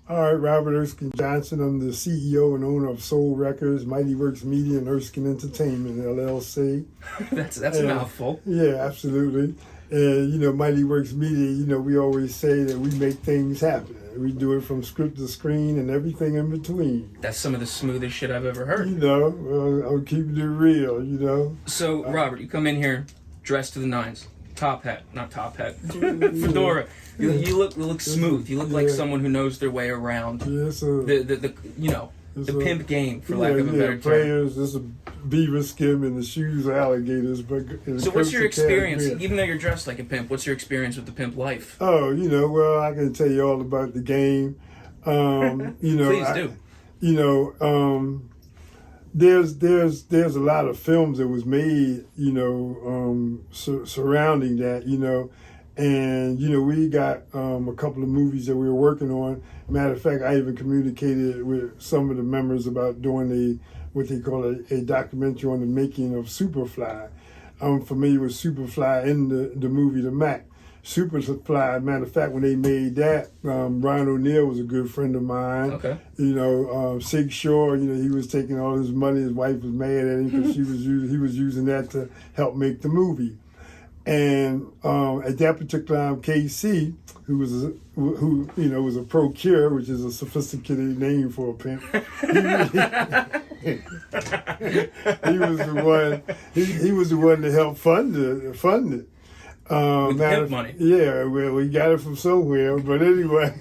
All right, Robert Erskine JohnR. I'm the CEO and owner of Soul Records, Mighty Works Media, and Erskine Entertainment LLC. That's a mouthful. Yeah, absolutely. And Mighty Works Media. We always say that we make things happen. We do it from script to screen and everything in between. That's some of the smoothest shit I've ever heard. I'm keeping it real. So, Robert, you come in here dressed to the nines, not top hat, fedora. You look smooth. You look like someone who knows their way around the pimp game, for lack of a better term. Players, there's a beaver skin and the shoes are alligators. So what's your experience, even though you're dressed like a pimp, what's your experience with the pimp life? Oh, well, I can tell you all about the game. Please do. There's a lot of films that was made, surrounding that, and we got a couple of movies that we were working on. Matter of fact, I even communicated with some of the members about doing what they call a documentary on the making of Superfly. I'm familiar with Superfly in the movie The Mac. Superfly, matter of fact, when they made that, Ron O'Neal was a good friend of mine. Okay. Sig Shore, he was taking all his money. His wife was mad at him because he was using that to help make the movie. And at that particular time, KC, who was a procure, which is a sophisticated name for a pimp, he was the one. He was the one to help fund it. With pimp money. Yeah, well, we got it from somewhere. But anyway,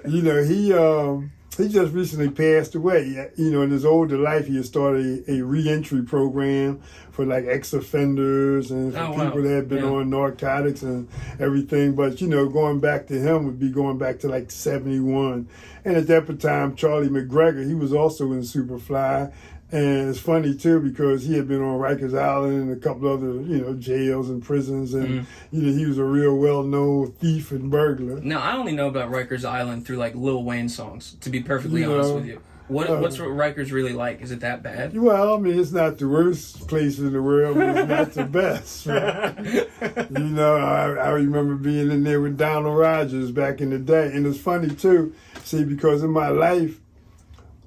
he just recently passed away. In his older life, he had started a reentry program for like ex-offenders and for people that had been on narcotics and everything. But, going back to him would be going back to like 71. And at that time, Charlie McGregor, he was also in Superfly. And it's funny, too, because he had been on Rikers Island and a couple other, jails and prisons. And, he was a real well-known thief and burglar. Now, I only know about Rikers Island through, like, Lil Wayne songs, to be perfectly honest with you. What's Rikers really like? Is it that bad? Well, I mean, it's not the worst place in the world, but it's not the best. Right? I remember being in there with Donald Rogers back in the day. And it's funny, too, because in my life,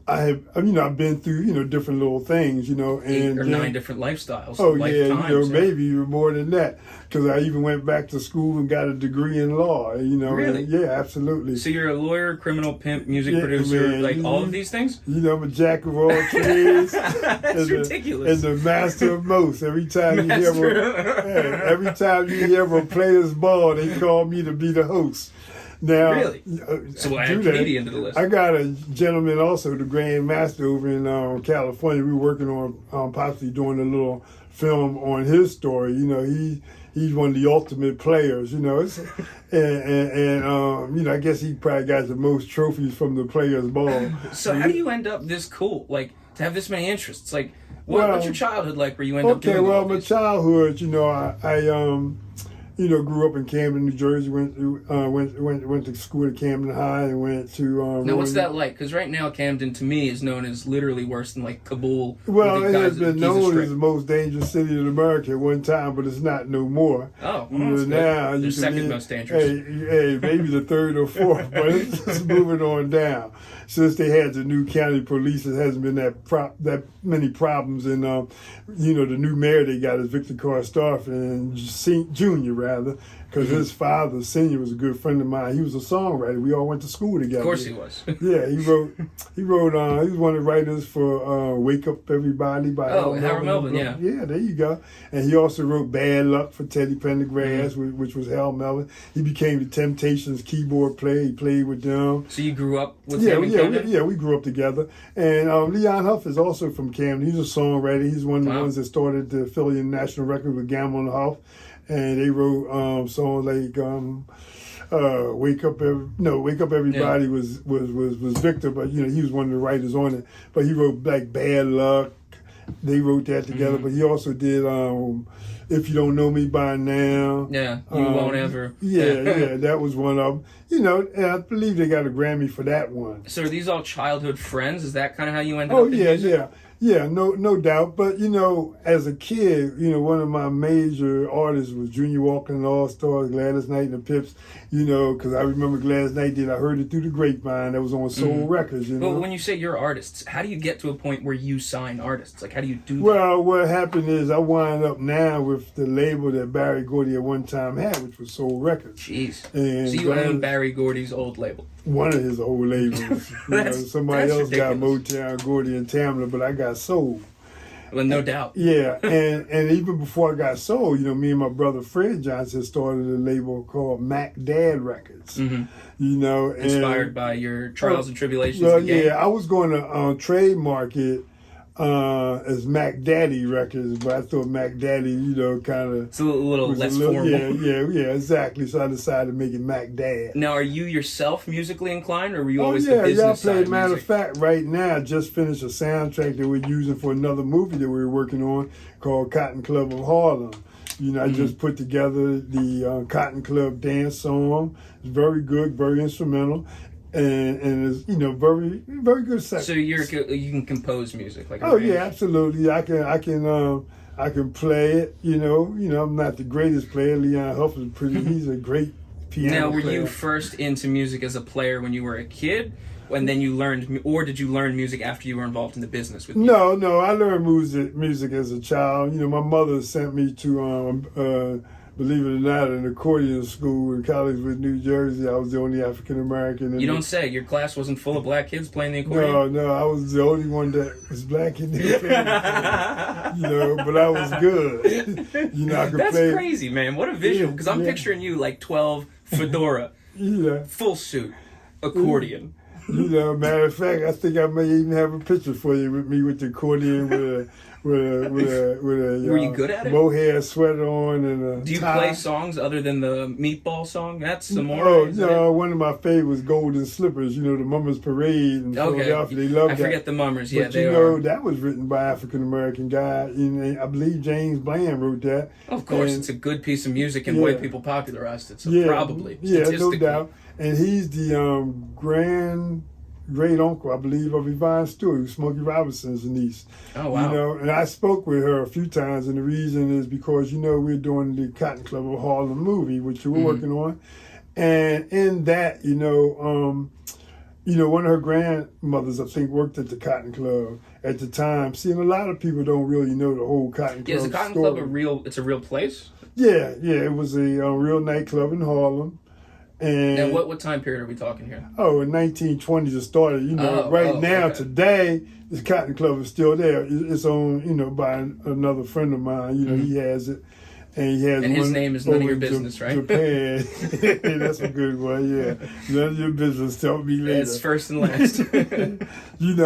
I've been through, different little things, and 8 or 9 different lifestyles. Oh, yeah, maybe even more than that. Because I even went back to school and got a degree in law, Really? Yeah, absolutely. So you're a lawyer, criminal, pimp, music producer, man, all of these things? I'm a jack of all trades. That's ridiculous. And the master of most. Every time you hear a player's ball, they call me to be the host. Now, really? So we'll add comedian to the list. I got a gentleman also, the Grand Master over in California. We were working on possibly doing a little film on his story. He's one of the ultimate players. And I guess he probably got the most trophies from the Players Ball. So how do you end up this cool? Like, to have this many interests? Like, what's your childhood like where you end up doing all well, my childhood, I grew up in Camden, New Jersey. Went to school at Camden High and went to. Now, what's that like? Because right now, Camden to me is known as literally worse than like Kabul. Well, it has been known as the most dangerous city in America at one time, but it's not no more. Oh, now the second most dangerous. Hey, maybe the third or fourth, but it's moving on down. Since they had the new county police, it hasn't been that many problems. And the new mayor they got is Victor Karstoff and Jr. rather, because his father, Senior, was a good friend of mine. He was a songwriter. We all went to school together. Of course he was. Yeah, he wrote. He was one of the writers for "Wake Up Everybody" by Harold Melvin. Yeah. Yeah, there you go. And he also wrote "Bad Luck" for Teddy Pendergrass, which was Harold Melvin. He became the Temptations keyboard player. He played with them. So you grew up with him in Camden? We grew up together. And Leon Huff is also from Camden. He's a songwriter. He's one of the ones that started the Philly National Record with Gamble and Huff. And they wrote songs like "Wake Up Everybody" was Victor, but he was one of the writers on it. But he wrote like "Bad Luck." They wrote that together. But he also did "If You Don't Know Me by Now." Yeah, you won't ever. Yeah, that was one of them. And I believe they got a Grammy for that one. So are these all childhood friends? Is that kind of how you ended up in music? Yeah. Yeah, no doubt. But, as a kid, one of my major artists was Junior Walker and the All-Stars, Gladys Knight and the Pips, because I remember Gladys Knight I heard it through the grapevine. That was on Soul Records, But when you say you're artists, how do you get to a point where you sign artists? Like, how do you do that? Well, what happened is I wind up now with the label that Barry Gordy at one time had, which was Soul Records. Jeez. And so you own Barry Gordy's old label? One of his old labels. Somebody else ridiculous. got Motown, Gordy, and Tamla, but I got Soul. Well, no doubt. Yeah, and even before I got Soul, me and my brother Fred Johnson started a label called Mac Dad Records. Inspired by your trials and tribulations. Well, yeah, I was going to trademark it as Mac Daddy Records, but I thought Mac Daddy, kind of... It's a little less formal. Yeah, exactly. So I decided to make it Mac Dad. Now, are you yourself musically inclined, or were you always the business side? Matter of fact, right now, I just finished a soundtrack that we're using for another movie that we were working on called Cotton Club of Harlem. I just put together the Cotton Club dance song. It's very good, very instrumental. And it's very very good section. So you can compose music like. Yeah, absolutely. I can play it. I'm not the greatest player. Leon Huff is he's a great piano Now, were player. you first into music as a player when you were a kid, and then you learned, or did you learn music after you were involved in the business with music? No. I learned music as a child. My mother sent me to believe it or not, an accordion school in Collingswood, New Jersey. I was the only African American. You don't say. Your class wasn't full of black kids playing the accordion? No, I was the only one that was black in there. But I was good. I could That's play. crazy, man. What a visual. Because I'm picturing you like 12, fedora, full suit, accordion. Matter of fact, I think I may even have a picture for you with me with the accordion with a Were you good at it? mohair sweater on and a Do you tie. play songs other than the meatball song? That's some more. One of my favorites, Golden Slippers. The Mummers Parade in Philadelphia. They love that. I forget the Mummers. Yeah, but they are. that was written by African American guy. I believe James Bland wrote that. Of course, it's a good piece of music, and white people popularized it. So probably, no doubt. And he's the great uncle, I believe, of Yvonne Stewart, who's Smokey Robinson's niece. Oh, wow. And I spoke with her a few times, and the reason is because, we're doing the Cotton Club of Harlem movie, which we're working on. And in that, one of her grandmothers, I think, worked at the Cotton Club at the time. See, and a lot of people don't really know the whole Cotton Club Yeah, is the Cotton story. Club it's a real place? Yeah, it was a real nightclub in Harlem. And now, what time period are we talking here? In 1920s it started. Today, the Cotton Club is still there. It's owned, by another friend of mine. He has it, and he has. And his name is none of your business, right? Japan. That's a good one. Yeah, none of your business. Tell me later. It's first and last. He's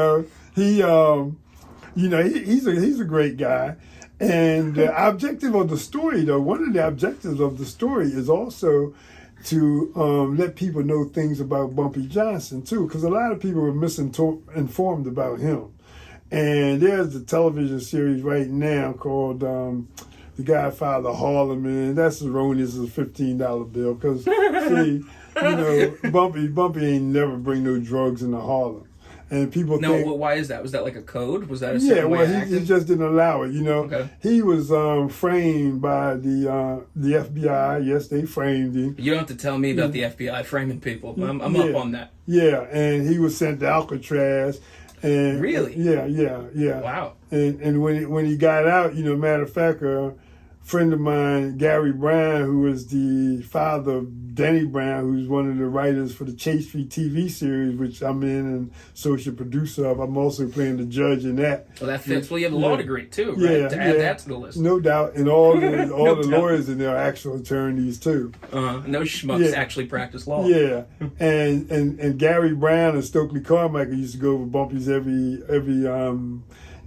a great guy. And the objective of the story, though, one of the objectives of the story is also to let people know things about Bumpy Johnson, too, because a lot of people are misinformed about him. And there's the television series right now called The Godfather of Harlem, and that's erroneous as a $15 bill, because, see, Bumpy ain't never bring no drugs into Harlem. And people think... No, why is that? Was that like a code? Was that a certain way of acting? He just didn't allow it, Okay. He was framed by the FBI. Yes, they framed him. You don't have to tell me about the FBI framing people. I'm up on that. Yeah, and he was sent to Alcatraz. And, really? Yeah. Wow. And when he got out, matter of fact, a friend of mine, Gary Brown, who was the father of Denny Brown, who's one of the writers for the Chase Street TV series, which I'm in and associate producer of. I'm also playing the judge in that. Well, that fits. Well, you have a law degree, too, right? To add that to the list. No doubt. And all the lawyers in there are actual attorneys, too. No schmucks actually practice law. Yeah. And Gary Brown and Stokely Carmichael used to go over Bumpy's every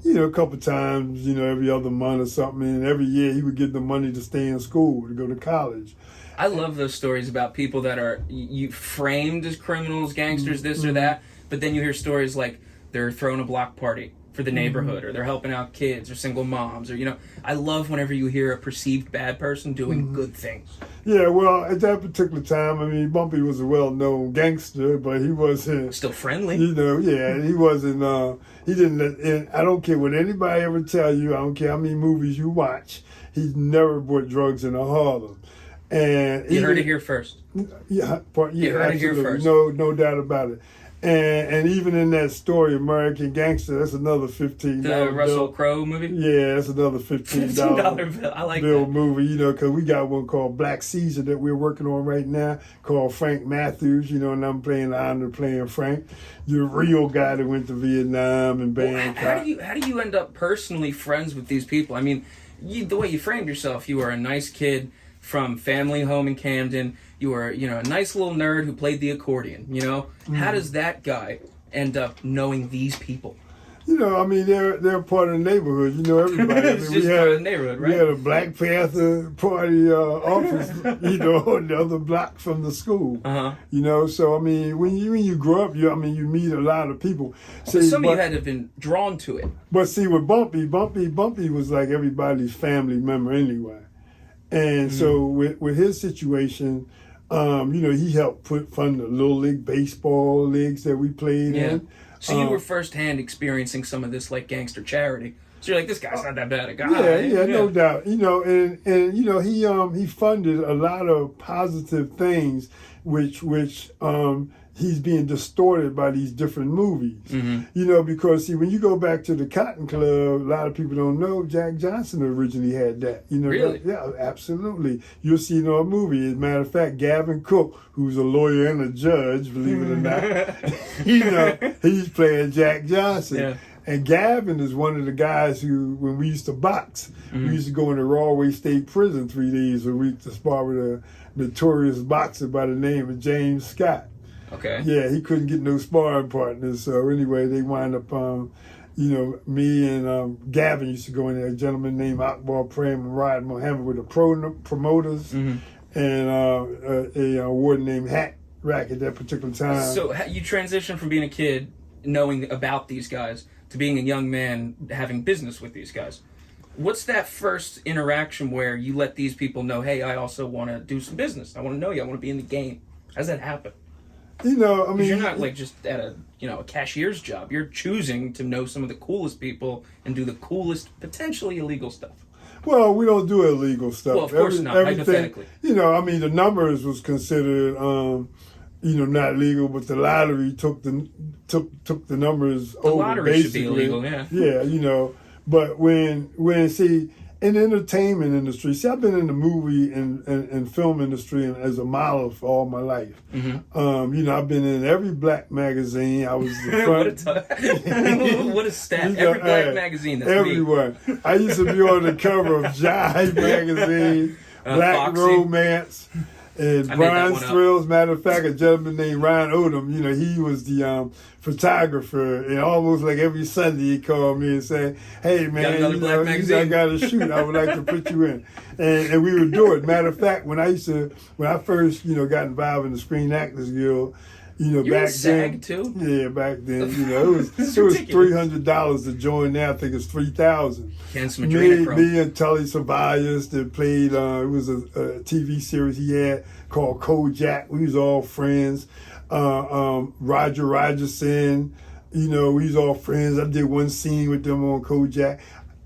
a couple times, every other month or something. And every year he would give them money to stay in school, to go to college. I love those stories about people that are you framed as criminals, gangsters, this or that. But then you hear stories like they're throwing a block party for the neighborhood, or they're helping out kids or single moms, or I love whenever you hear a perceived bad person doing good things. Yeah, well, at that particular time, I mean, Bumpy was a well-known gangster, but he wasn't... Still friendly. Yeah, he wasn't... he didn't let... And I don't care what anybody ever tell you, I don't care how many movies you watch, he's never brought drugs into Harlem. And you heard it here first. Yeah, you heard it here first. No doubt about it. And even in that story, American Gangster, that's another $15 The Russell Crowe movie? Yeah, that's another $15 bill. I like bill that. movie, because we got one called Black Caesar that we're working on right now called Frank Matthews, and I'm playing the honor playing Frank, the real guy that went to Vietnam and Bangkok. How do you end up personally friends with these people? I mean, the way you framed yourself, you were a nice kid from family home in Camden. You were, a nice little nerd who played the accordion, How does that guy end up knowing these people? I mean, they're part of the neighborhood. Everybody. It's just part of the neighborhood, right? We had a Black Panther party office, on the other block from the school. So I mean, when you grow up, you meet a lot of people. See, some of you had to have been drawn to it. But see, with Bumpy was like everybody's family member anyway. And so with his situation, he helped fund the Little League baseball leagues that we played in. So you were firsthand experiencing some of this like gangster charity. So you're like, this guy's not that bad a guy. Yeah, no doubt. And he funded a lot of positive things, which he's being distorted by these different movies. Because see, when you go back to the Cotton Club, a lot of people don't know Jack Johnson originally had that. Really? Yeah, absolutely. You'll see in our movie. As a matter of fact, Gavin Cook, who's a lawyer and a judge, believe it or not, he's playing Jack Johnson. Yeah. And Gavin is one of the guys who, when we used to box, we used to go into Rawway State Prison 3 days a week to spar with a notorious boxer by the name of James Scott. Okay. Yeah, he couldn't get no sparring partners. So anyway, they wind up, me and Gavin used to go in there. A gentleman named Akbar Prem and Rod Mohammed were the promoters, and a warden named Hack Rack at that particular time. So you transitioned from being a kid, knowing about these guys, to being a young man having business with these guys. What's that first interaction where you let these people know, hey, I also want to do some business. I want to know you. I want to be in the game. How does that happen? I mean, you're not like just at a cashier's job. You're choosing to know some of the coolest people and do the coolest, potentially illegal stuff. Well, we don't do illegal stuff. Well, of course not. Hypothetically, the numbers was considered, not legal, but the lottery took the numbers over. The lottery basically. Should be illegal, yeah. Yeah, but when see. In the entertainment industry, I've been in the movie and film industry as a model for all my life. I've been in every black magazine. I was the front. What a stat! Every black magazine. That's everywhere. I used to be on the cover of Jive magazine, Black Foxy. Romance, and Brian's Thrills. Matter of fact, a gentleman named Ryan Odom. He was the photographer, and almost like every Sunday he called me and said, "Hey man, I got a shoot. I would like to put you in," and we would do it. Matter of fact, when I first got involved in the Screen Actors Guild, back then, too? Yeah, back then, it was $300 to join. Now I think it's $3,000. Me and Tully Savalas that played. It was a TV series he had called Kojak. We was all friends. Roger Rogerson, we was all friends. I did one scene with them on Kojak.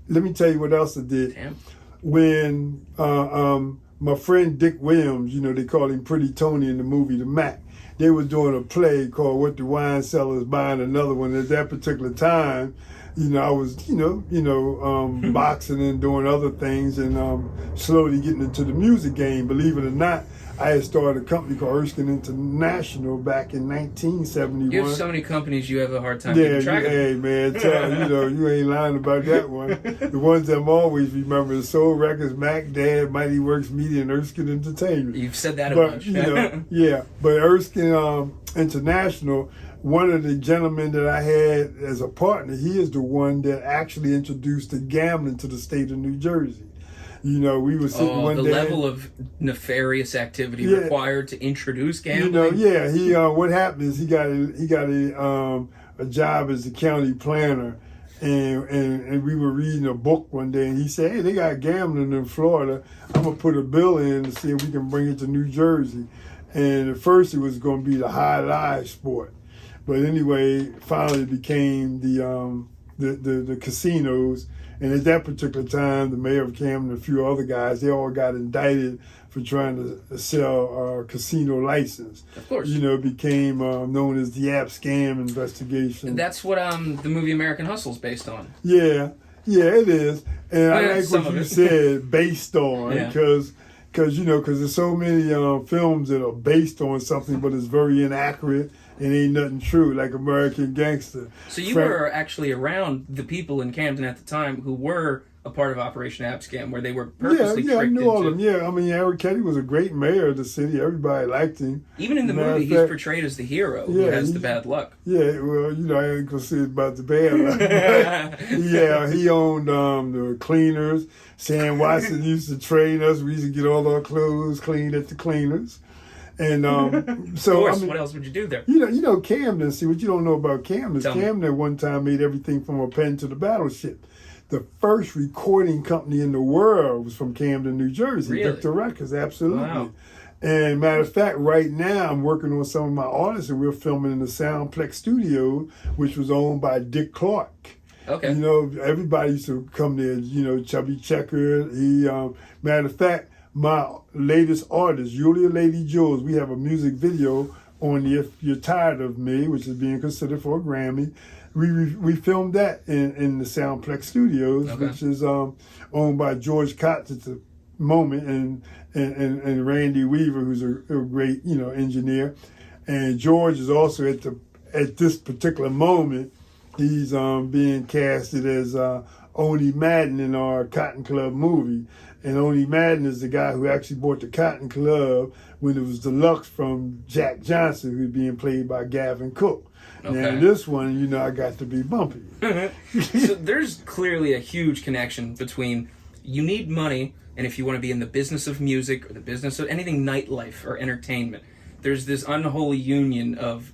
Let me tell you what else I did. Damn. When my friend Dick Williams, they called him Pretty Tony in the movie The Mac. They were doing a play called What the Wine Cellar's Buying, another one. At that particular time, I was, boxing and doing other things and slowly getting into the music game. Believe it or not, I had started a company called Erskine International back in 1971. You have so many companies you have a hard time keeping track of. Hey man, you ain't lying about that one. The ones that I'm always remember is Soul Records, Mac Dad, Mighty Works Media, and Erskine Entertainment. You've said that a bunch. But Erskine International, one of the gentlemen that I had as a partner, he is the one that actually introduced the gambling to the state of New Jersey. We were sitting one day. The level of nefarious activity required to introduce gambling. He what happened is he got a job as a county planner, And we were reading a book one day, and he said, "Hey, they got gambling in Florida. I'm gonna put a bill in to see if we can bring it to New Jersey." And at first, it was going to be the high live sport, but anyway, finally it became the casinos. And at that particular time, the mayor of Camden and a few other guys, they all got indicted for trying to sell a casino license. Of course. It became known as the App Scam investigation. And that's what the movie American Hustle is based on. Yeah, it is. And I like what you said, based on, because there's so many films that are based on something, but it's very inaccurate and ain't nothing true, like American Gangster. So you were actually around the people in Camden at the time who were a part of Operation App Scam, where they were purposely tricked I knew all of into... them. Yeah, I mean, Eric Kelly was a great mayor of the city. Everybody liked him. Even in the movie, he's portrayed as the hero who has the bad luck. Yeah, well, I ain't gonna say about the bad luck. Yeah, he owned the cleaners. Sam Watson used to train us. We used to get all our clothes cleaned at the cleaners. And so, of course, what else would you do there? Camden. See, what you don't know about Camden is Camden at one time made everything from a pen to the battleship. The first recording company in the world was from Camden, New Jersey. Really? Victor Records, absolutely. Wow. And matter of fact, right now I'm working on some of my artists, and we're filming in the Soundplex studio, which was owned by Dick Clark. Okay. Everybody used to come there. Chubby Checker. Matter of fact, my latest artist, Julia Lady Jules, we have a music video on the If You're Tired of Me, which is being considered for a Grammy. We filmed that in the Soundplex Studios, which is owned by George Cox at the moment, and Randy Weaver, who's a great engineer. And George is also at this particular moment, he's being casted as Oni Madden in our Cotton Club movie. And Oni Madden is the guy who actually bought the Cotton Club when it was deluxe from Jack Johnson, who's being played by Gavin Cook. Okay. Now, this one, I got to be bumpy. So there's clearly a huge connection between you need money, and if you want to be in the business of music or the business of anything nightlife or entertainment, there's this unholy union of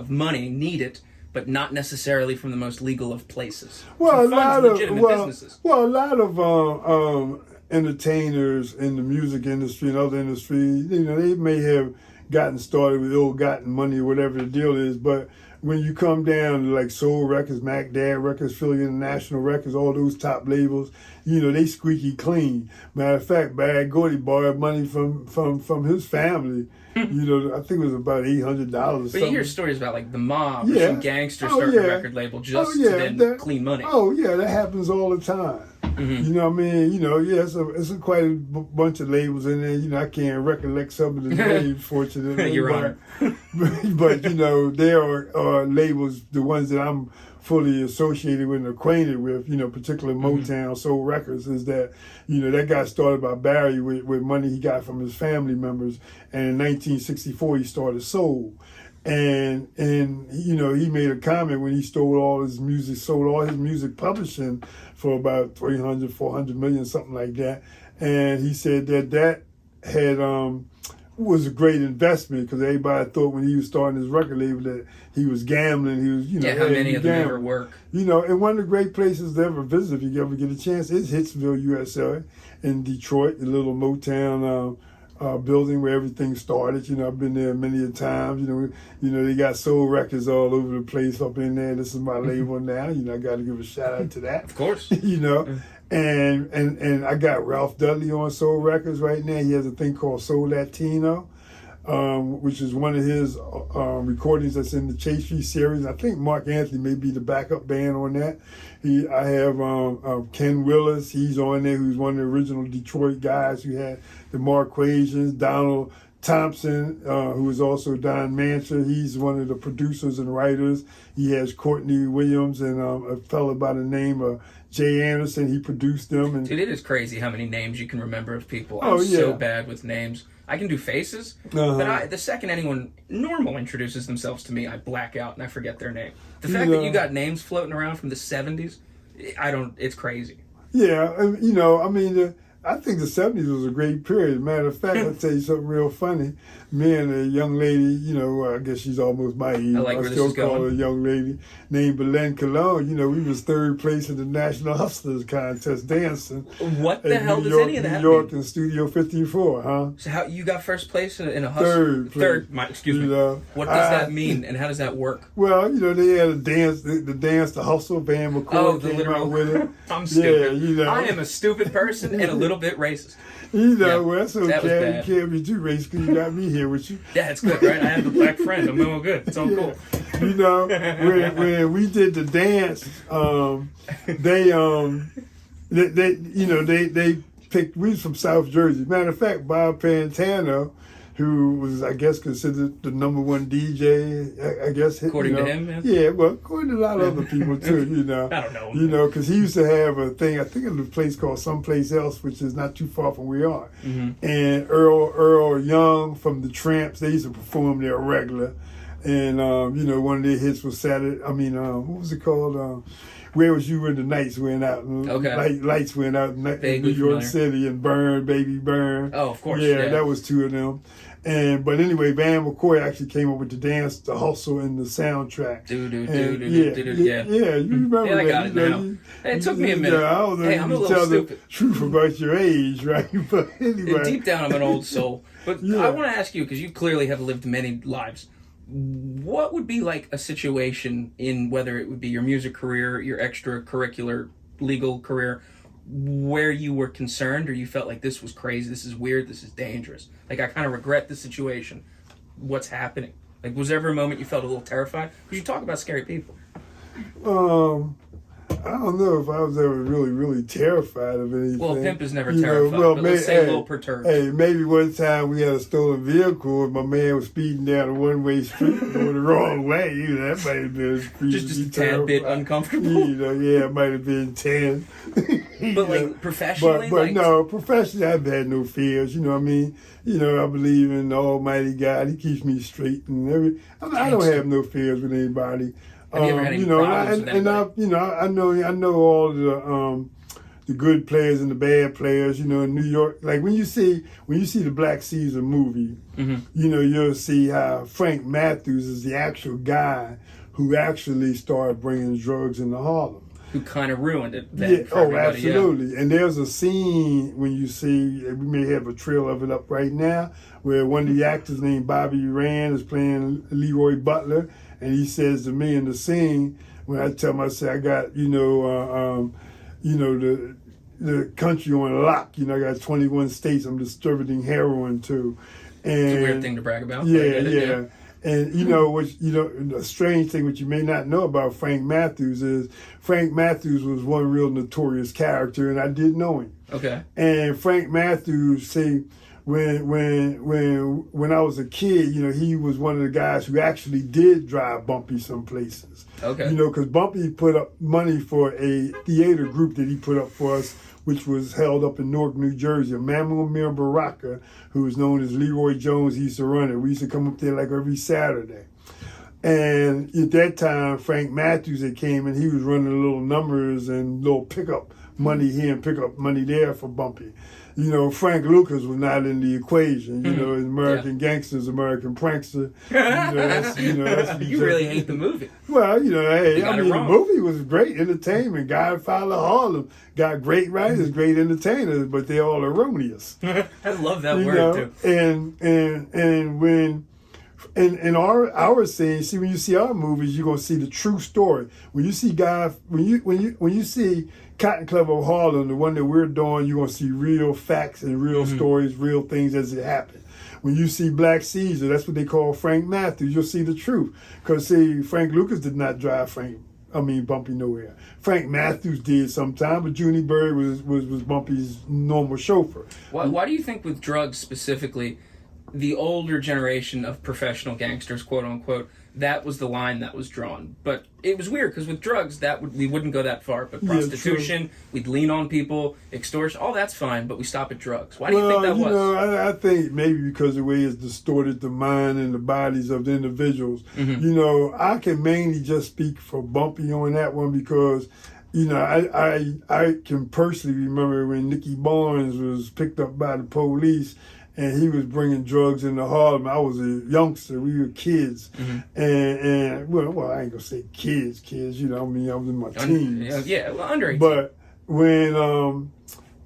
money needed, but not necessarily from the most legal of places. Well, businesses. Well, a lot of entertainers in the music industry and other industries, they may have gotten started with ill-gotten money or whatever the deal is, but when you come down to like Soul Records, Mac Dad Records, Philly International Records, all those top labels, they squeaky clean. Matter of fact, Bad Gordy borrowed money from his family. I think it was about $800 or something. But you hear stories about like the mob or some gangster starting a record label just to then clean money. Oh yeah, that happens all the time. Mm-hmm. You know what I mean? It's quite a bunch of labels in there. I can't recollect some of the names, fortunately. Your Honor. But there are labels, the ones that I'm fully associated with and acquainted with, particularly Motown, Soul Records, is that, that got started by Barry with money he got from his family members. And in 1964, he started Soul. And he made a comment when he sold all his music publishing for about 300, 400 million, something like that. And he said that had was a great investment because everybody thought when he was starting his record label that he was gambling. He was, how many of them ever work? And one of the great places to ever visit, if you ever get a chance, is Hitsville, USA, in Detroit, the little Motown building where everything started. I've been there many a times. They got Soul Records all over the place up in there. This is my label now. I got to give a shout out to that. Of course. And I got Ralph Dudley on Soul Records right now. He has a thing called Soul Latino, which is one of his recordings that's in the Chase Tree series. I think Mark Anthony may be the backup band on that. I have Ken Willis. He's on there, who's one of the original Detroit guys who had the Marquesians. Donald Thompson, who is also Don Mancher. He's one of the producers and writers. He has Courtney Williams and a fellow by the name of Jay Anderson. He produced them. And dude, it is crazy how many names you can remember of people. I'm so bad with names. I can do faces, but the second anyone normal introduces themselves to me, I black out and I forget their name. The fact that you got names floating around from the 70s, it's crazy. Yeah, I think the 70s was a great period. Matter of fact, I'll tell you something real funny. Me and a young lady, you know, I guess she's almost my age. I like where I still this is call going. her a young lady named Belen Colin. You know, we was third place in the National Hustlers Contest dancing. What the hell does any of that New York mean? in Studio 54, huh? So how you got first place in a hustle? Excuse me. What does that mean, and how does that work? Well, you know, they had a dance, the hustle band. McCoy came out with it. I'm stupid. Yeah, you know. I am a stupid person and a little bit racist. You know, well, that's okay. That You can't be too racist because you got me here with you. Yeah, it's good, right? I have the black friend. I'm doing good. It's all cool. You know, when we did the dance, they picked. We was from South Jersey. Matter of fact, Bob Pantano, who was, I guess, considered the #1 DJ, I guess. According to him, man? Yeah, well, according to a lot of other people, too, you know. I don't know. You know, because he used to have a thing, I think, in a place called Someplace Else, which is not too far from where we are. Mm-hmm. And Earl Young from the Tramps, they used to perform there regular. And, you know, one of their hits was what was it called? Where Was You When the Nights Went Out? Okay. Lights went out in New York familiar. City, and Burn, Baby Burn. Oh, of course. Yeah, that was two of them. But anyway, Van McCoy actually came up with the dance, the hustle, and the soundtrack. Yeah, you remember yeah, I got that. it now. It took me a minute. I don't know hey, if I'm you a little tell stupid. the truth about your age, right? But anyway. Deep down, I'm an old soul. But Yeah. I want to ask you, because you clearly have lived many lives, what would be like a situation in whether it would be your music career, your extracurricular legal career, where you were concerned or you felt like this was crazy, this is weird, this is dangerous? Like, I kind of regret the situation. What's happening? Like, was there ever a moment you felt a little terrified? Because you talk about scary people. I don't know if I was ever really, really terrified of anything. Well, a pimp is never terrified, but let's say a little perturbed. Hey, maybe one time we had a stolen vehicle and my man was speeding down a one-way street going the wrong way. You know, that might have been just a tad bit uncomfortable. You know, yeah, it might have been 10. But like professionally? But no, professionally I've had no fears, you know what I mean? You know, I believe in the Almighty God. He keeps me straight and I don't have no fears with anybody. Have you ever had any problems with anybody? I know all the good players and the bad players. You know, in New York, like when you see the Black Caesar movie, mm-hmm. you know, you'll see how Frank Matthews is the actual guy who actually started bringing drugs into Harlem. Who kind of ruined it. Absolutely. Yeah. And there's a scene when you see, we may have a trail of it up right now, where one of the actors named Bobby Rand is playing Leroy Butler. And he says to me in the scene, when I tell him, I say, I got, the country on lock. You know, I got 21 states I'm distributing heroin to. And it's a weird thing to brag about. Yeah. And the strange thing, which you may not know about Frank Matthews, is Frank Matthews was one real notorious character, and I didn't know him. Okay. And Frank Matthews, see, when I was a kid, you know, he was one of the guys who actually did drive Bumpy some places. Okay. You know, because Bumpy put up money for a theater group that he put up for us, which was held up in Newark, New Jersey. Mamamir Baraka, who was known as Leroy Jones, he used to run it. We used to come up there like every Saturday. And at that time, Frank Matthews had came and he was running little numbers and little pickup money here and pickup money there for Bumpy. You know, Frank Lucas was not in the equation. You know, American Gangsters, American Prankster. That's you really hate the movie. Well, you know, hey, I mean, the movie was great entertainment. Godfather Harlem got great writers, great entertainers, but they're all erroneous. I love that word too. And when in our scene, see, when you see our movies, you're gonna see the true story. When you see when you see Cotton Club of Harlem, the one that we're doing, you're gonna see real facts and real stories, real things as it happened. When you see Black Caesar, that's what they call Frank Matthews. You'll see the truth. Because see, Frank Lucas did not drive Bumpy nowhere. Frank Matthews did sometime, but Junie Bird was Bumpy's normal chauffeur. Why do you think with drugs specifically, the older generation of professional gangsters, quote unquote, that was the line that was drawn? But it was weird because with drugs, we wouldn't go that far. But prostitution, we'd lean on people, extortion, all that's fine. But we stop at drugs. Why do you think that was? I think maybe because the way it's distorted the mind and the bodies of the individuals. Mm-hmm. You know, I can mainly just speak for Bumpy on that one because you know, I can personally remember when Nicky Barnes was picked up by the police and he was bringing drugs into Harlem. I was a youngster. We were kids. Mm-hmm. And well, I ain't gonna say kids, you know, I mean, I was in my teens. Yeah, well, under 18. But when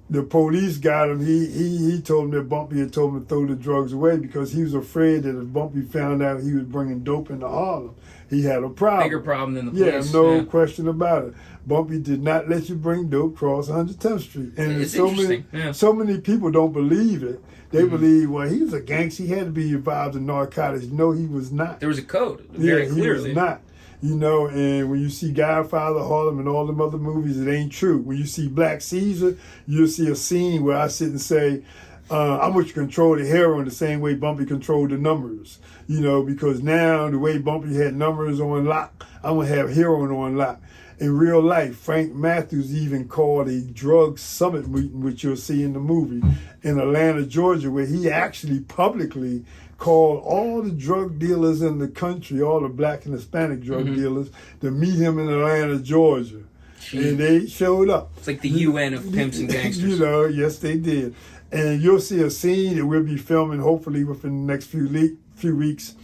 the police got him, he told him that Bumpy had told him to throw the drugs away because he was afraid that if Bumpy found out he was bringing dope into Harlem, he had a problem. Bigger problem than the police. Yeah, no question about it. Bumpy did not let you bring dope across 110th Street. And it's so many people don't believe it. They believe, well, he was a gangster. He had to be involved in narcotics. No, he was not. There was a code, very clearly. He was not. You know, and when you see Godfather, Harlem, and all them other movies, it ain't true. When you see Black Caesar, you'll see a scene where I sit and say, I want you to control the heroin the same way Bumpy controlled the numbers. You know, because now the way Bumpy had numbers on lock, I'm going to have heroin on lock. In real life, Frank Matthews even called a drug summit meeting, which you'll see in the movie, in Atlanta, Georgia, where he actually publicly called all the drug dealers in the country, all the Black and Hispanic drug dealers, to meet him in Atlanta, Georgia. Jeez. And they showed up. It's like the UN of pimps and gangsters. You know, yes, they did. And you'll see a scene that we'll be filming hopefully within the next few weeks.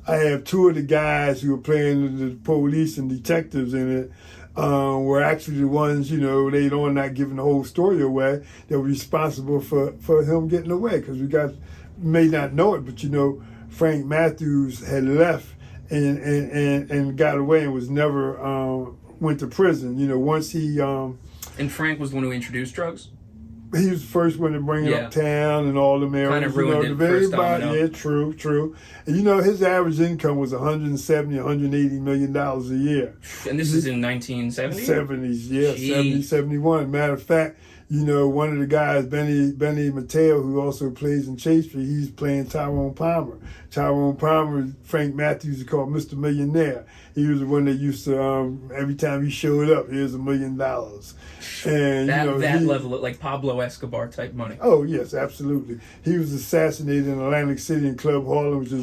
I have two of the guys who are playing the police and detectives in it were actually the ones, you know, later on, not giving the whole story away, that were responsible for him getting away. Because may not know it, but you know, Frank Matthews had left and got away and was never went to prison. You know, once he and Frank was the one who introduced drugs. He was the first one to bring it uptown and all them areas. Kind of ruined it first domino. Yeah, true. And you know, his average income was $170, $180 million a year. And this is in 1970s? 70s, yeah, Jeez. 70, 71. Matter of fact, you know, one of the guys, Benny Mateo, who also plays in Chase Street, he's playing Tyrone Palmer. Tyrone Palmer, Frank Matthews is called Mr. Millionaire. He was the one that used to, every time he showed up, here's $1 million. And that level of like Pablo Escobar type money. Oh yes, absolutely. He was assassinated in Atlantic City in Club Harlem, which is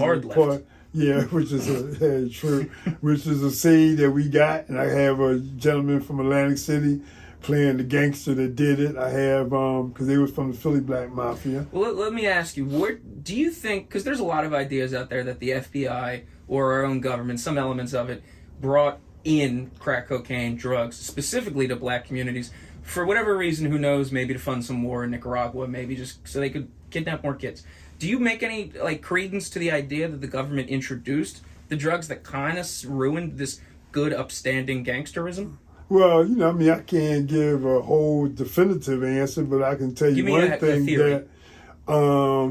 which is true. Which is a scene that we got, and I have a gentleman from Atlantic City playing the gangster that did it. I have because they was from the Philly Black Mafia. Well, let me ask you, what do you think? Because there's a lot of ideas out there that the FBI or our own government, some elements of it, brought in crack cocaine, drugs, specifically to Black communities, for whatever reason, who knows, maybe to fund some war in Nicaragua, maybe just so they could kidnap more kids. Do you make any credence to the idea that the government introduced the drugs that kind of ruined this good, upstanding gangsterism? Well, you know, I mean, I can't give a whole definitive answer, but I can tell you one thing that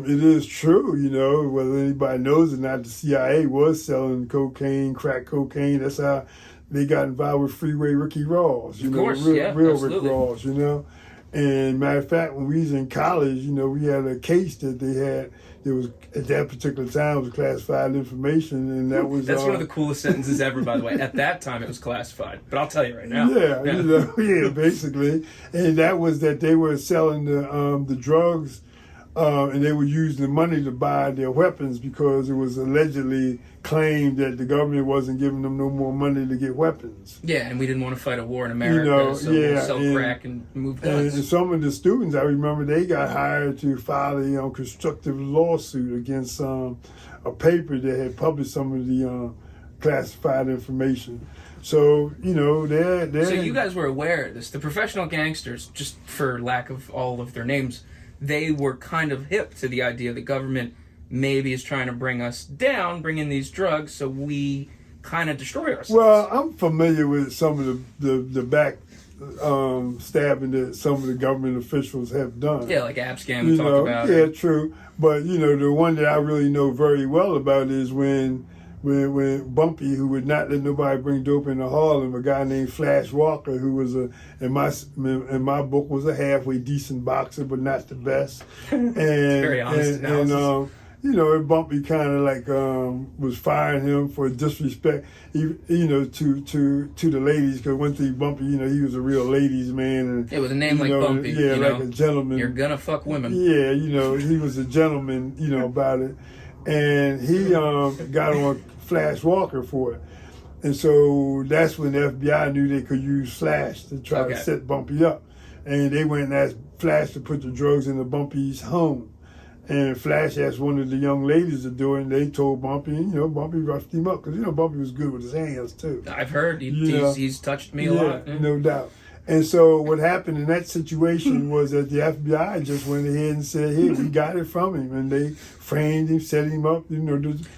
it is true, you know, whether anybody knows or not, the CIA was selling cocaine, crack cocaine. That's how they got involved with Freeway Ricky Ross, you know, real Rick Ross, you know. And matter of fact, when we was in college, you know, we had a case that they had. It was at that particular time was classified information, and that was that's one of the coolest sentences ever. By the way, at that time it was classified, but I'll tell you right now. Yeah. You know, basically, and that was that they were selling the drugs. And they were using the money to buy their weapons because it was allegedly claimed that the government wasn't giving them no more money to get weapons. Yeah, and we didn't want to fight a war in America, so we'll sell crack and move guns. And some of the students, I remember, they got hired to file a constructive lawsuit against a paper that had published some of the classified information. So, you know, they're... So you guys were aware of this. The professional gangsters, just for lack of all of their names, they were kind of hip to the idea the government maybe is trying to bring us down, bring in these drugs, so we kind of destroy ourselves. Well, I'm familiar with some of the back stabbing that some of the government officials have done. Yeah, like Abscam we talked about. Yeah, true. But, you know, the one that I really know very well about is when Bumpy, who would not let nobody bring dope into Harlem, a guy named Flash Walker, who was in my book was a halfway decent boxer, but not the best. And very honest analysis. You know, and Bumpy kind of was firing him for disrespect, you know, to the ladies. Because one thing, Bumpy, you know, he was a real ladies man. And, with a name like Bumpy, yeah, like a gentleman. You're gonna fuck women. Yeah, you know, he was a gentleman, you know, about it. And he got on Flash Walker for it. And so that's when the FBI knew they could use Flash to try to set Bumpy up. And they went and asked Flash to put the drugs in the Bumpy's home. And Flash asked one of the young ladies to do it, and they told Bumpy, and, Bumpy roughed him up. Because, Bumpy was good with his hands, too. I've heard. He's touched me a lot. Yeah, no doubt. And so what happened in that situation was that the FBI just went ahead and said, "Hey, we got it from him," and they framed him, set him up.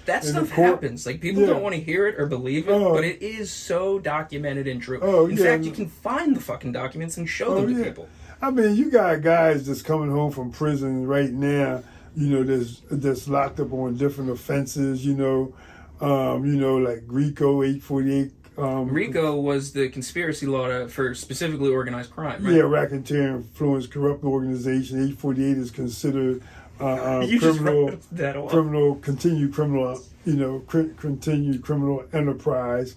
That stuff happens. Like, people don't want to hear it or believe it, but it is so documented and true. In fact, you can find the fucking documents and show them to people. I mean, you got guys that's coming home from prison right now, that's locked up on different offenses. Like Rico 848. RICO was the conspiracy law for specifically organized crime, right? Yeah, racketeer influence corrupt organization. 848 is considered continued criminal enterprise.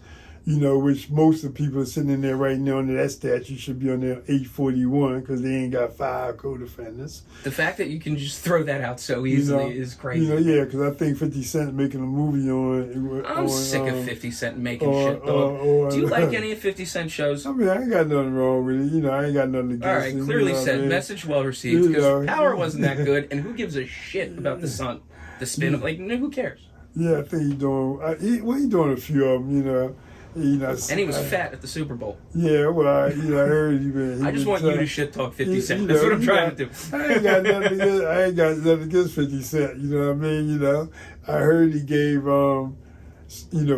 Which most of the people are sitting in there right now under that statute should be on there 841 because they ain't got 5 co-defendants. The fact that you can just throw that out so easily is crazy. Because I think 50 Cent making a movie on. I'm sick of 50 Cent making shit, dog. Do you like any of 50 Cent shows? I mean, I ain't got nothing wrong with it. I ain't got nothing against it. All right, clearly said. Message well received. Because Power wasn't that good, and who gives a shit about the Sun? The spin of, who cares? Yeah, I think he's doing. He's doing a few of them, and he was fat at the Super Bowl. Yeah, well, I heard he I just want you to shit talk 50 Cent. That's what I'm trying to do. I ain't got nothing against 50 Cent. You know what I mean? I heard he gave a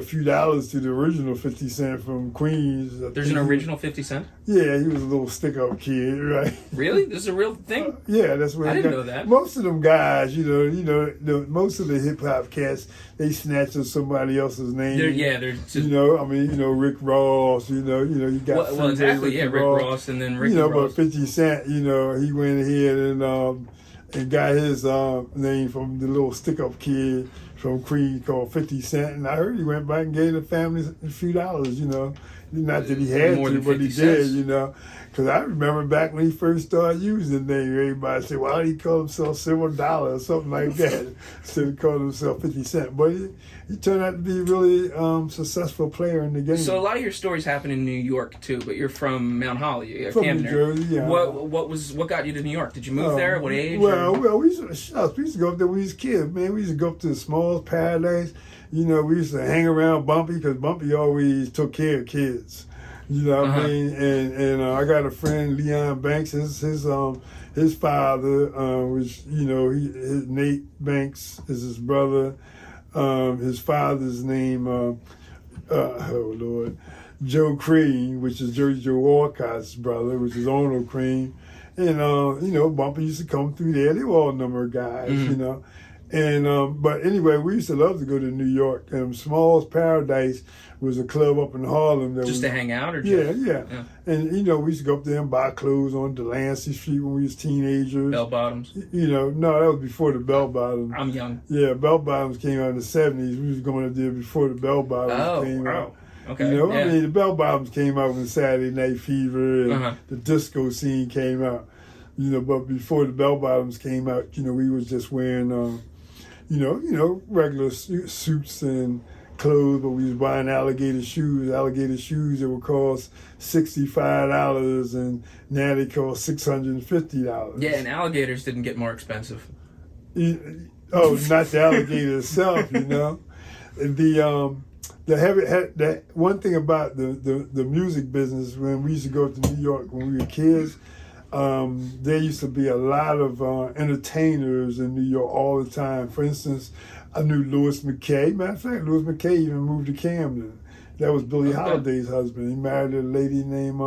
few dollars to the original 50 Cent from Queens. There's an original 50 Cent? Yeah, he was a little stick-up kid, right? Really? This is a real thing? Yeah, that's what I didn't know that. Most of them guys, most of the hip-hop cats, they snatch up somebody else's name. They're just... Rick Ross, you got... Well, exactly, Rick Ross and then Rick Ross. But 50 Cent, he went ahead and got his name from the little stick-up kid from Queens called 50 Cent, and I heard he went back and gave the family a few dollars, Not that he had to, but he did, Because I remember back when he first started using the name, everybody said, "Why did he call himself Silver Dollar?" or something like that, instead of calling himself 50 Cent. But he turned out to be a really successful player in the game. So a lot of your stories happen in New York too, but you're from Mount Holly, from New Jersey. Yeah. What got you to New York? Did you move there? What age? Well, we used to go up there when we was kids, man. We used to go up to the Small's Paradise. We used to hang around Bumpy because Bumpy always took care of kids. What I mean? And I got a friend, Leon Banks. His father was, his Nate Banks is his brother. His father's name, Joe Cream, which is Jersey Joe Walcott's brother, which is Arnold Cream. And, Bumpy used to come through there. They were all a number of guys, And but anyway, we used to love to go to New York. Small's Paradise was a club up in Harlem. Just to hang out, or yeah. And we used to go up there and buy clothes on Delancey Street when we was teenagers. Bell bottoms. No, that was before the bell bottoms. I'm young. Yeah, bell bottoms came out in the '70s. We was going up there before the bell bottoms came out. Okay. The bell bottoms came out when Saturday Night Fever and the disco scene came out. But before the bell bottoms came out, we was just wearing. Regular suits and clothes, but we was buying alligator shoes that would cost $65, and now they cost $650. Yeah, and alligators didn't get more expensive. Not the alligator itself, The one thing about the music business, when we used to go to New York when we were kids, there used to be a lot of entertainers in New York all the time. For instance, I knew Louis McKay. Matter of fact, Louis McKay even moved to Camden. That was Billie Holiday's husband. He married a lady named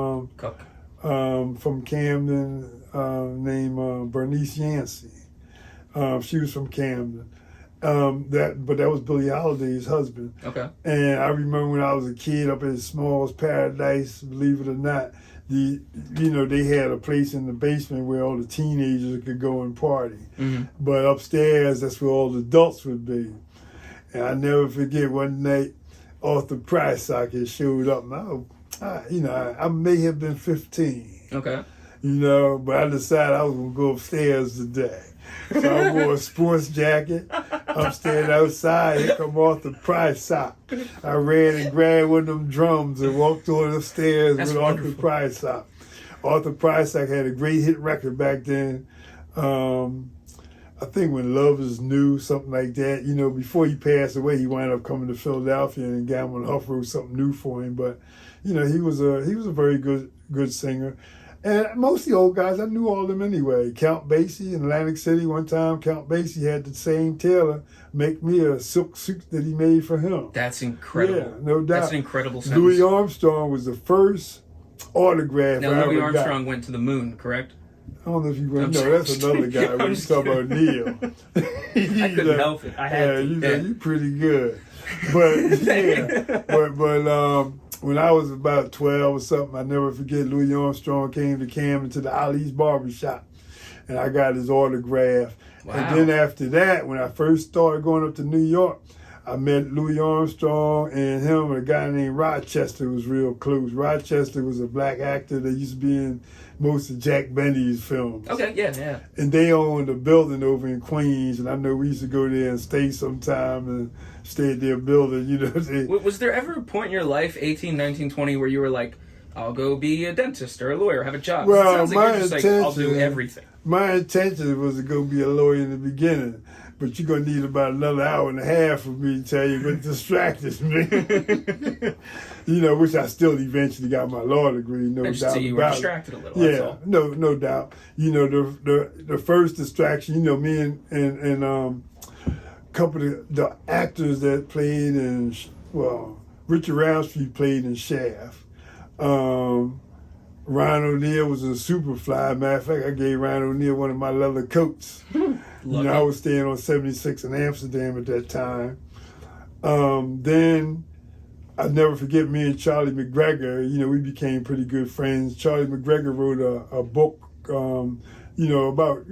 from Camden named Bernice Yancey. She was from Camden. But that was Billie Holiday's husband. Okay. And I remember when I was a kid up at Small's Paradise, believe it or not, they had a place in the basement where all the teenagers could go and party. Mm-hmm. But upstairs, that's where all the adults would be. And I never forget one night, Arthur Price socket showed up. And I may have been 15. Okay. But I decided I was going to go upstairs today. So I wore a sports jacket, I'm standing outside. Here come Arthur Price out. I ran and grabbed one of them drums and walked on the stairs with Arthur Price out. Arthur Price had a great hit record back then. I think when Love Is New, something like that. You know, before he passed away, he wound up coming to Philadelphia and Gamble Huff wrote something new for him. But you know, he was a very good singer. And most of the old guys, I knew all of them anyway. Count Basie in Atlantic City one time. Count Basie had the same tailor make me a silk suit that he made for him. That's incredible. Yeah, no doubt. That's an incredible sentence. Louis Armstrong was the first autograph. Now, Louis Armstrong went to the moon, correct? I don't know if you went. No, that's another guy. When you talk about Neil, I couldn't help it. I had to. You pretty good, but yeah, but when I was about 12 or something, I never forget. Louis Armstrong came to Camden to the Ali's barbershop, and I got his autograph. Wow. And then after that, when I first started going up to New York, I met Louis Armstrong and him and a guy named Rochester was real close. Rochester was a black actor that used to be in most of Jack Benny's films. Okay, yeah. And they owned a building over in Queens, and I know we used to go there and stay sometime and stay at their building, you know. Was there ever a point in your life, 18, 19, 20, where you were like, I'll go be a dentist or a lawyer, have a job? Well, it sounds like you're just like, I'll do everything. My intention was to go be a lawyer in the beginning. But you're going to need about another hour and a half for me to tell you what distracted me. You know, which I still eventually got my law degree, no doubt about it. You were distracted a little, yeah, that's all. No doubt. You know, the first distraction, you know, me and a couple of the actors that played in, Richard Roundtree played in Shaft. Ryan O'Neal was in Superfly. Matter of fact, I gave Ryan O'Neal one of my leather coats. You know, I was staying on 76 in Amsterdam at that time. Then I'll never forget me and Charlie McGregor. You know, we became pretty good friends. Charlie McGregor wrote a book, you know, about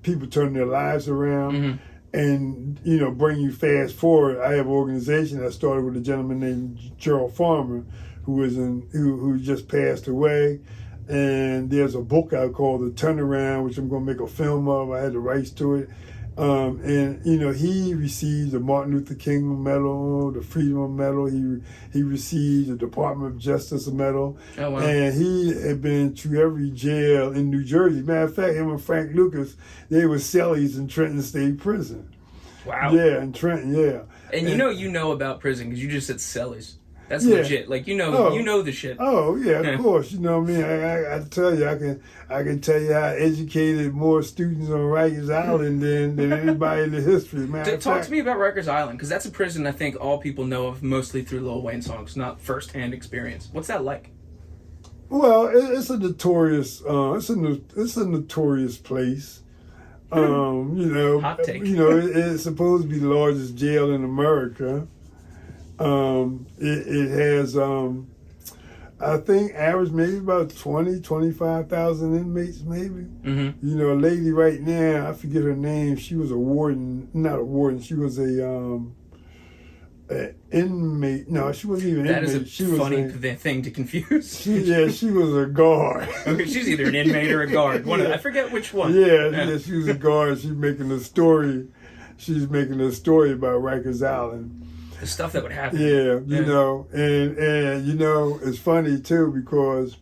people turning their lives around. Mm-hmm. And, you know, bring you fast forward. I have an organization that started with a gentleman named Gerald Farmer, who just passed away. And there's a book out called The Turnaround, which I'm going to make a film of. I had the rights to it. And, you know, he received the Martin Luther King Medal, the Freedom Medal. He received the Department of Justice Medal. Oh, wow. And he had been to every jail in New Jersey. Matter of fact, him and Frank Lucas, they were cellies in Trenton State Prison. Wow. Yeah, in Trenton, yeah. And you know about prison because you just said cellies. That's legit. Like, you know the shit. Oh, yeah, of course. You know what I mean? I tell you, I can tell you I educated more students on Rikers Island than anybody in the history. Talk to me about Rikers Island, because that's a prison I think all people know of mostly through Lil Wayne songs, not first-hand experience. What's that like? Well, it's a notorious, it's a notorious place. You know, hot take. You know, it's supposed to be the largest jail in America. It has, I think, average maybe about 25,000 inmates, maybe. Mm-hmm. You know, a lady right now, I forget her name. She was a warden, not a warden. She was an inmate. No, she wasn't even an inmate. That is a funny thing to confuse. She was a guard. Okay, she's either an inmate or a guard. I forget which one. Yeah, she was a guard. She's making a story. She's making a story about Rikers Island. The stuff that would happen. Yeah, you know, and you know, it's funny too because,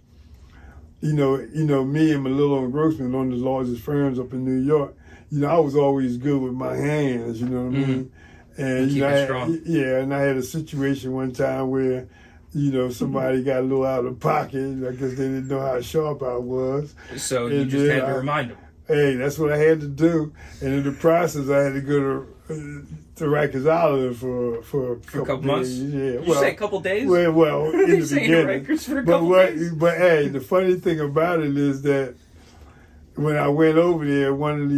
you know, me and my little engrossment, one of the largest firms up in New York. You know, I was always good with my hands. You know what I mean? And keep it strong. And I had a situation one time where, you know, somebody got a little out of pocket. I guess they didn't know how sharp I was. So you just had to remind them. Hey, that's what I had to do. And in the process, I had to go to Rikers Island for a couple months. Days. Yeah, you say a couple days? Well, in the beginning. Rikers for a couple days? But hey, the funny thing about it is that when I went over there, one of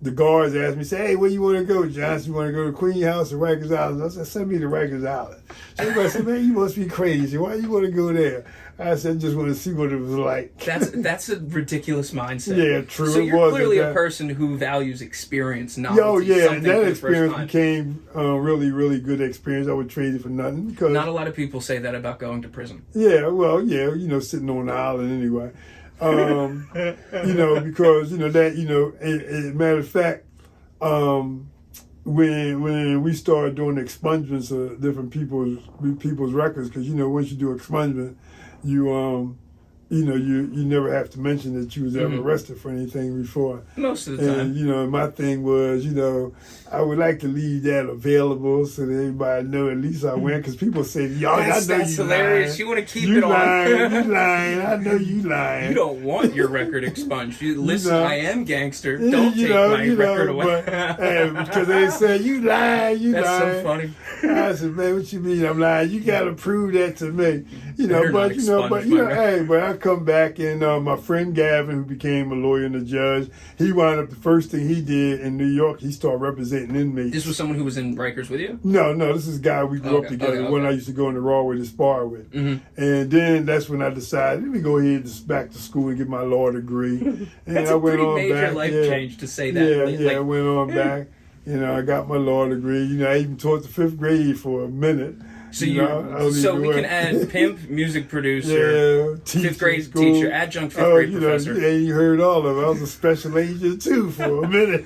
the guards asked me, say, hey, where you want to go, Johnson? You want to go to Queen House or Rikers Island? I said, send me to Rikers Island. So everybody said, man, you must be crazy. Why you want to go there? I said, just want to see what it was like. That's a ridiculous mindset. Yeah, true. So you're clearly a person who values experience, novelty. Oh, yeah, and that experience became really, really good experience. I would trade it for nothing. Because not a lot of people say that about going to prison. Yeah, well, yeah, you know, sitting on the island anyway. You know, because, you know, that, you know, matter of fact, when we started doing expungements of different people's records, because once you do expungement, you never have to mention that you was ever arrested for anything before. Most of the time. And, my thing was, I would like to leave that available so that everybody know at least I went. Because people say, y'all, I know that's you hilarious. lying. You want to keep you it lying, on. You lying. I know you lying. You don't want your record expunged. Listen, I am gangster. Don't take my record away. Because they say, you lying, you lying. That's so funny. I said, man, what you mean I'm lying? You got to prove that to me. But I come back and my friend Gavin, who became a lawyer and a judge, he wound up the first thing he did in New York, he started representing inmates. This was someone who was in Rikers with you? No, this is a guy we grew up together, one I used to go in the raw with and spar with. And then that's when I decided, let me go ahead back to school and get my law degree. And that's I a went pretty on major back. life change to say that. I went on back. I got my law degree. I even taught the 5th grade for a minute. So we can add pimp, music producer, 5th grade teacher, adjunct 5th grade professor. You heard all of it. I was a special agent too for a minute.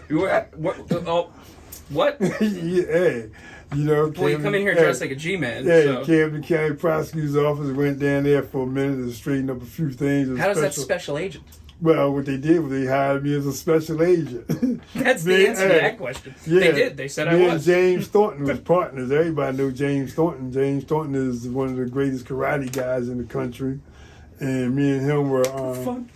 What? Yeah. Well, you come in here dressed like a G-man. Yeah, Camden County Prosecutor's Office went down there for a minute to straighten up a few things. How does that special agent? Well, what they did was they hired me as a special agent. That's the answer to that question. Yeah, they did. They said I was. And James Thornton was partners. Everybody knew James Thornton. James Thornton is one of the greatest karate guys in the country, and me and him were. Fun.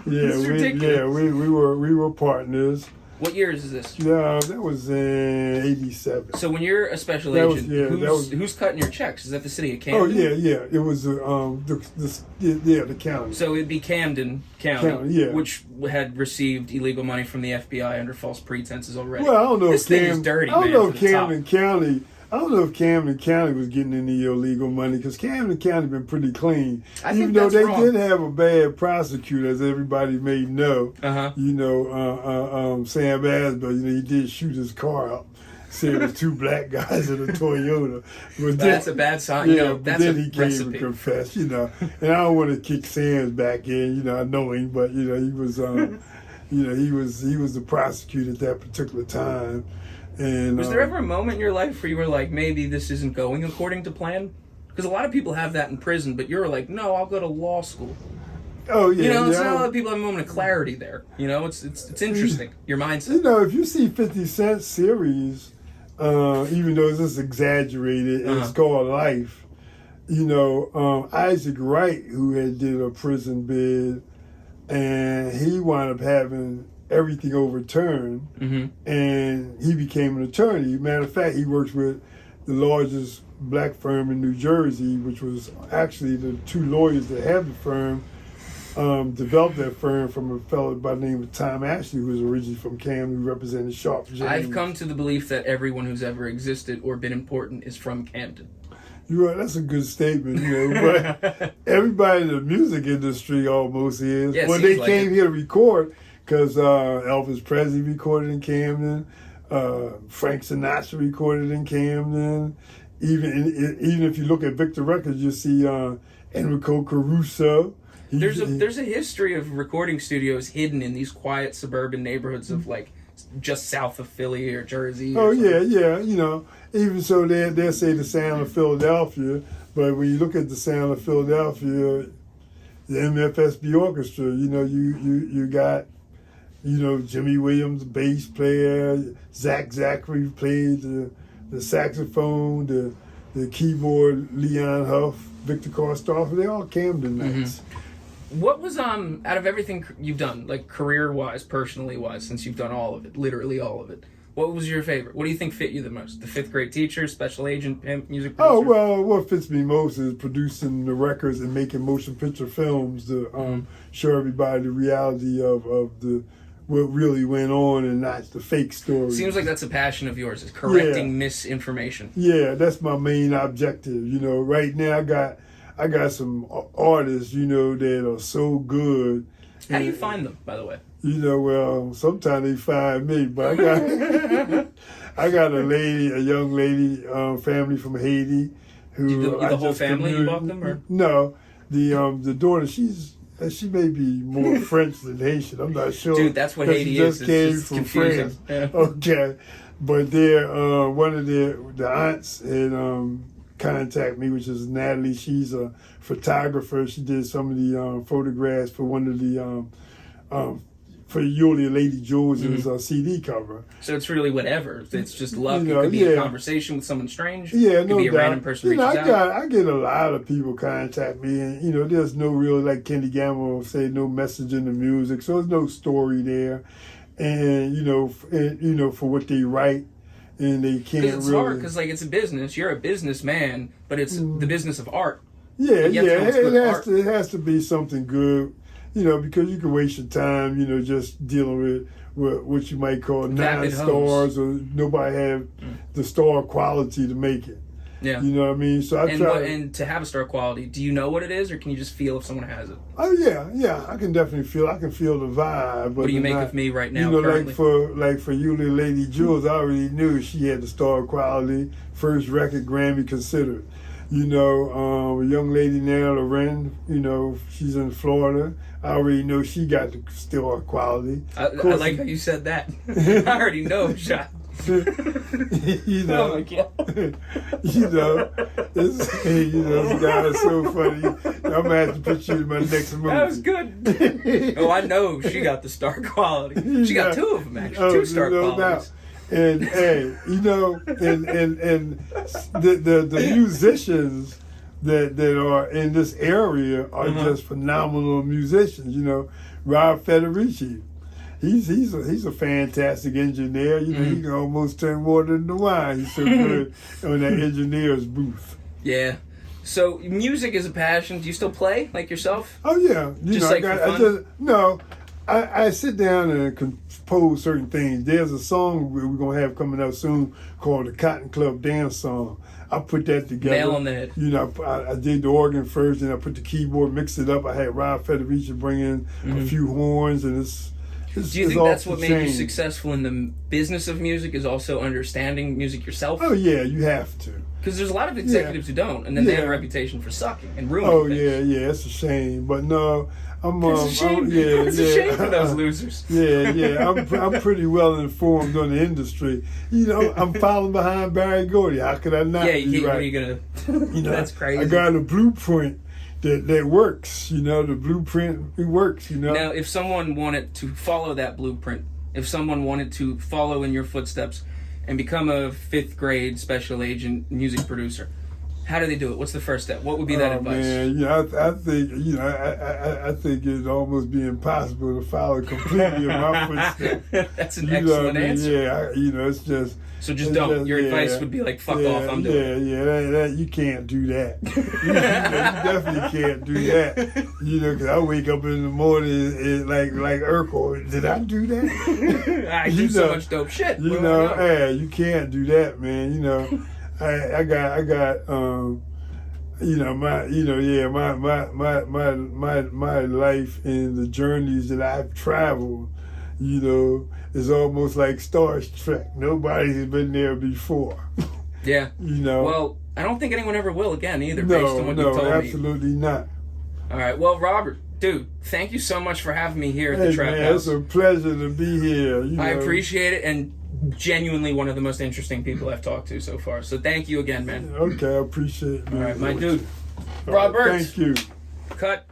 Yeah, we were partners. What year is this? Yeah, that was in '87. So when you're a special agent, who's cutting your checks? Is that the city of Camden? Oh yeah. It was the county. So it'd be Camden County, which had received illegal money from the FBI under false pretenses already. Well, I don't know this if thing is dirty. I don't know if Camden County. I don't know if Camden County was getting any illegal money because Camden County been pretty clean. Even though they did have a bad prosecutor, as everybody may know. Sam Asbell, he did shoot his car up. Said it was 2 black guys in a Toyota. But that's a bad sign. That's then he came and confessed. And I don't want to kick Sam's back in. I know him, but he was, he was the prosecutor at that particular time. And was there ever a moment in your life where you were like, maybe this isn't going according to plan? Because a lot of people have that in prison, but you're like, no, I'll go to law school. Oh yeah, it's not a lot of people have a moment of clarity there. It's interesting. Your mindset. If you see 50 Cent series, even though it's just exaggerated, and it's called Life. Isaac Wright, who had did a prison bid, and he wound up having everything overturned, and he became an attorney. Matter of fact, he works with the largest black firm in New Jersey, which was actually the 2 lawyers that have the firm, developed that firm from a fellow by the name of Tom Ashley, who was originally from Camden, who represented Sharp James. I've come to the belief that everyone who's ever existed or been important is from Camden. You're right, that's a good statement, but everybody in the music industry almost is. Yeah, they came here to record, because Elvis Presley recorded in Camden, Frank Sinatra recorded in Camden. Even if you look at Victor Records, you see Enrico Caruso. There's a history of recording studios hidden in these quiet suburban neighborhoods of just south of Philly or Jersey. Even so, they'll say the sound of Philadelphia, but when you look at the sound of Philadelphia, the MFSB Orchestra, you got. Jimmy Williams, bass player, Zach Zachary played the saxophone, the keyboard, Leon Huff, Victor Karstoff, they're all Camden nights. What was, out of everything you've done, career-wise, personally-wise, since you've done all of it, literally all of it, what was your favorite? What do you think fit you the most? The 5th grade teacher, special agent, pimp, music producer? Oh, well, what fits me most is producing the records and making motion picture films to show everybody the reality of what really went on and not the fake story. Seems like that's a passion of yours, is correcting misinformation. Yeah, that's my main objective. Right now I got some artists, that are so good. How do you find them, by the way? Well, sometimes they find me, but I got a young lady, family from Haiti, who the whole family you bought them, or no, the daughter, she's She may be more French than Haitian. I'm not sure. Dude, that's what Haiti is. She just came from France. Yeah. Okay. But one of the aunts had contact me, which is Natalie. She's a photographer. She did some of the photographs for one of the for Yulia Lady Jules' CD cover. So it's really whatever. It's just luck. It could be a conversation with someone strange. Yeah, it could be a random person reaches out. I get a lot of people contact me, and there's no real, like Kenny Gamble will say, no message in the music, so there's no story there, and for what they write. And they can't it's hard because it's a business. You're a businessman, but it's the business of art. Yeah. It has to be something good, because you can waste your time, just dealing with what you might call non-stars or nobody have the star quality to make it. Yeah. You know what I mean? So and to have a star quality, do you know what it is, or can you just feel if someone has it? Oh yeah. I can definitely feel. I can feel the vibe. But what do you make of me right now? Like for Yulia Lady Jules, I already knew she had the star quality. First record Grammy considered. A young lady now, Loren. She's in Florida. I already know she got the star quality. I like how you said that. I already know, Shot. Oh my God. This guy is so funny. I'm gonna have to put you in my next movie. That was good. I know she got the star quality. She got two of them actually, 2 star qualities. Doubt. And hey, and the musicians that are in this area are just phenomenal musicians. Rob Federici. He's a fantastic engineer. He can almost turn water into wine. He's so good on that engineer's booth. Yeah. So music is a passion. Do you still play like yourself? Oh yeah. I sit down and compose certain things. There's a song we're gonna have coming out soon called the Cotton Club Dance Song. I put that together. Nail on the head. I did the organ first, and I put the keyboard, mixed it up. I had Rob Federici bring in a few horns, and do you think that's what made you successful in the business of music, is also understanding music yourself? Oh yeah, you have to. Because there's a lot of executives who don't, and then they have a reputation for sucking and ruining things. Yeah, it's a shame. But no, it's a shame. It's a shame for those losers. I'm pretty well informed on the industry. I'm following behind Barry Gordy. How could I not? Yeah, what are you gonna? That's crazy. I got a blueprint that works. The blueprint, it works. Now, if someone wanted to follow that blueprint, if someone wanted to follow in your footsteps and become a 5th grade special agent music producer, how do they do it? What's the first step? What would be that advice? Man, I think I think it'd almost be impossible to follow completely in my footsteps. That's an excellent answer. Yeah, it's just. So just don't. Your advice would be like, fuck off, I'm doing it. Yeah, you can't do that. You definitely can't do that. Because I wake up in the morning and like Urkel, did I do that? I do so much dope shit. You can't do that, man. I got my life and the journeys that I've traveled, is almost like Star Trek. Nobody's been there before. Yeah. Well, I don't think anyone ever will again either, based on what you told me. No, absolutely not. All right. Well, Robert, dude, thank you so much for having me here at the Trap House. It's a pleasure to be here. I appreciate it, and genuinely one of the most interesting people I've talked to so far. So thank you again, man. Okay, I appreciate it. All right, my dude. Robert. Thank you. Cut.